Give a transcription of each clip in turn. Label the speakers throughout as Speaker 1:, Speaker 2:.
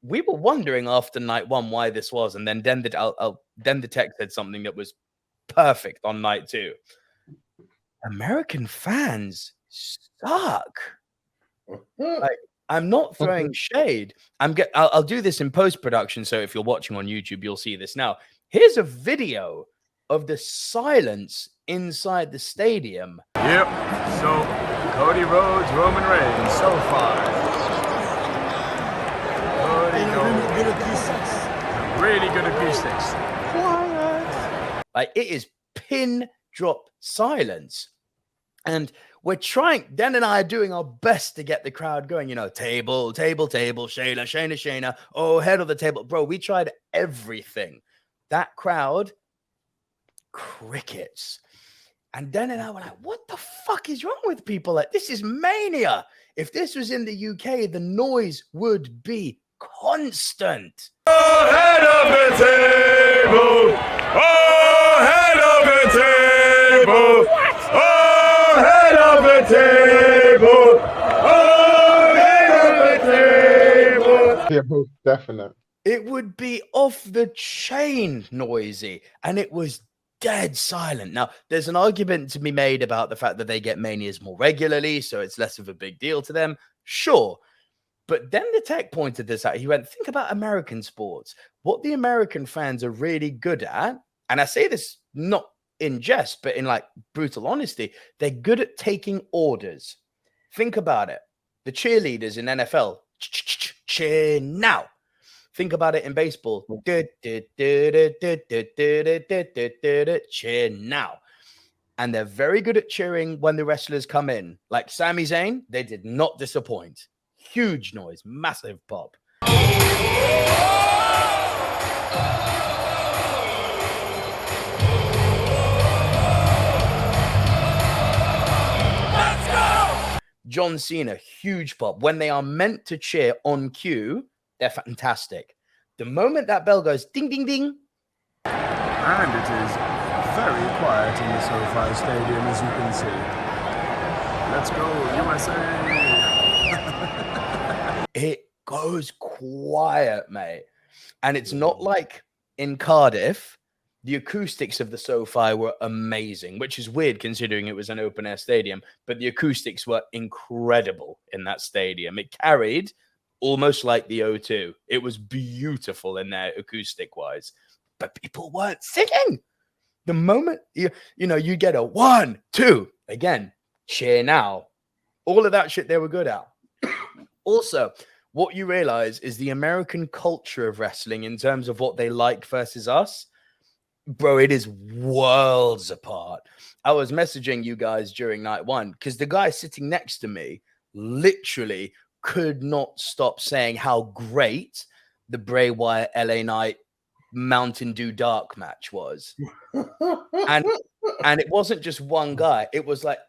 Speaker 1: we were wondering after night one why this was, and then the tech said something that was perfect on night two. American fans suck. Like, I'm not throwing shade. I'll do this in post-production, so if you're watching on YouTube, you'll see this now. Here's a video of the silence inside the stadium.
Speaker 2: Yep. So Cody Rhodes, Roman Reigns, so far. Really good acoustics.
Speaker 1: Quiet. Like, it is pin drop silence. And we're trying, Dan and I are doing our best to get the crowd going, you know, table, Shayna, oh, head of the table. Bro, we tried everything. That crowd, crickets. And Dan and I were like, what the fuck is wrong with people? Like, this is mania. If this was in the UK, the noise would be constant.
Speaker 2: Oh, head of the table. Oh, head of the table. What? Oh, head of the table. Oh, head of the table.
Speaker 3: Yeah, most definite.
Speaker 1: It would be off the chain noisy, and it was dead silent. Now, there's an argument to be made about the fact that they get manias more regularly, so it's less of a big deal to them. Sure. But then the tech pointed this out. He went, think about American sports. What the American fans are really good at, and I say this not in jest, but in like brutal honesty, they're good at taking orders. Think about it. The cheerleaders in NFL, cheer now. Think about it in baseball. Cheer now. And they're very good at cheering when the wrestlers come in. Like Sami Zayn, they did not disappoint. Huge noise, massive pop. Let's go! John Cena, huge pop. When they are meant to cheer on cue, they're fantastic. The moment that bell goes ding, ding, ding.
Speaker 2: And it is very quiet in the SoFi Stadium, as you can see. Let's go, USA!
Speaker 1: It goes quiet, mate. And it's not like in Cardiff, the acoustics of the SoFi were amazing, which is weird considering it was an open-air stadium, but the acoustics were incredible in that stadium. It carried almost like the O2. It was beautiful in there acoustic-wise, but people weren't singing. The moment, you get a 1, 2, again, cheer now. All of that shit they were good at. Also, what you realize is the American culture of wrestling in terms of what they like versus us, bro, it is worlds apart. I was messaging you guys during night one because the guy sitting next to me literally could not stop saying how great the Bray Wyatt LA Knight Mountain Dew Dark match was. And it wasn't just one guy. It was like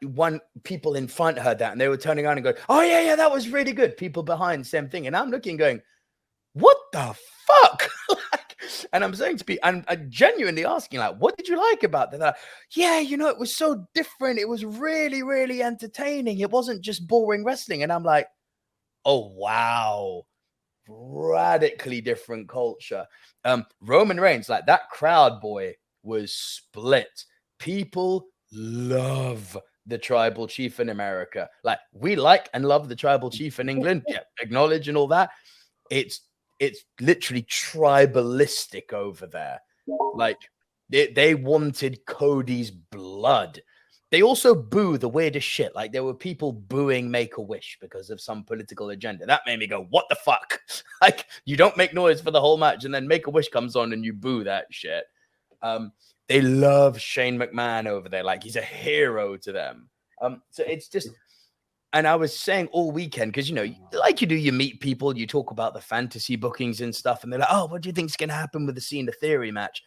Speaker 1: people in front heard that and they were turning around and going, oh, yeah, that was really good. People behind, same thing. And I'm looking going, what the fuck? And I'm saying to people, I'm genuinely asking, like, what did you like about that? Like, yeah, it was so different. It was really, really entertaining. It wasn't just boring wrestling. And I'm like, oh, wow. Radically different culture. Roman Reigns, like that crowd, boy, was split. People love the tribal chief in America. Like, we like and love the tribal chief in England. Yeah, acknowledge and all that. It's literally tribalistic over there. Like, they wanted Cody's blood. They also boo the weirdest shit. Like, there were people booing Make-A-Wish because of some political agenda. That made me go, what the fuck? Like, you don't make noise for the whole match, and then Make-A-Wish comes on and you boo that shit. They love Shane McMahon over there. Like, he's a hero to them. So it's just... And I was saying all weekend, because, like you do, you meet people, you talk about the fantasy bookings and stuff, and they're like, oh, what do you think is going to happen with the Cena Theory match?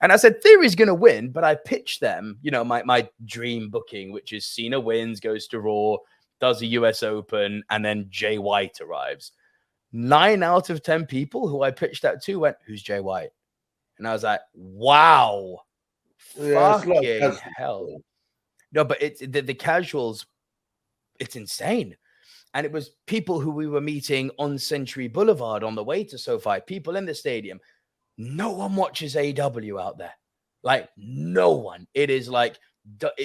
Speaker 1: And I said, Theory's going to win, but I pitched them, my dream booking, which is Cena wins, goes to Raw, does a US Open, and then Jay White arrives. 9 out of 10 people who I pitched that to went, who's Jay White? And I was like, wow, fucking hell. No, but it's the casuals, it's insane. And it was people who we were meeting on Century Boulevard on the way to SoFi, people in the stadium. No one watches AEW out there. Like, no one. It is like,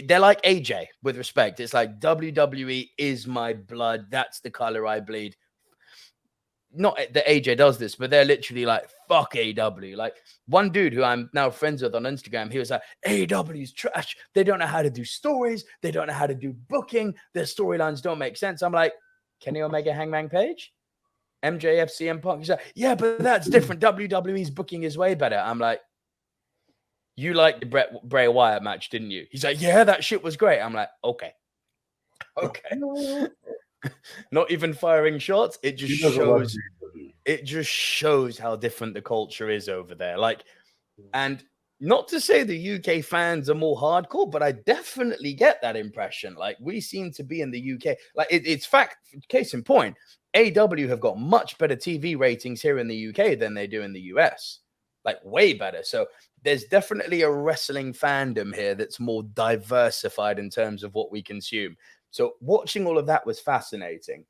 Speaker 1: they're like AJ, with respect. It's like, WWE is my blood. That's the color I bleed. Not that AJ does this, but they're literally like, fuck AEW. Like, one dude who I'm now friends with on Instagram, he was like, AEW's trash. They don't know how to do stories. They don't know how to do booking. Their storylines don't make sense. I'm like, Kenny Omega, Hangman Page, MJF, CM Punk. He's like, yeah, but that's different. WWE's booking is way better. I'm like, you liked the Bray Wyatt match, didn't you? He's like, yeah, that shit was great. I'm like, okay. Not even firing shots. It just shows how different the culture is over there. Like, and not to say the UK fans are more hardcore, but I definitely get that impression. Like, we seem to be in the UK. Like, it's fact, case in point, AEW have got much better TV ratings here in the UK than they do in the US. Like, way better. So there's definitely a wrestling fandom here that's more diversified in terms of what we consume. So watching all of that was fascinating.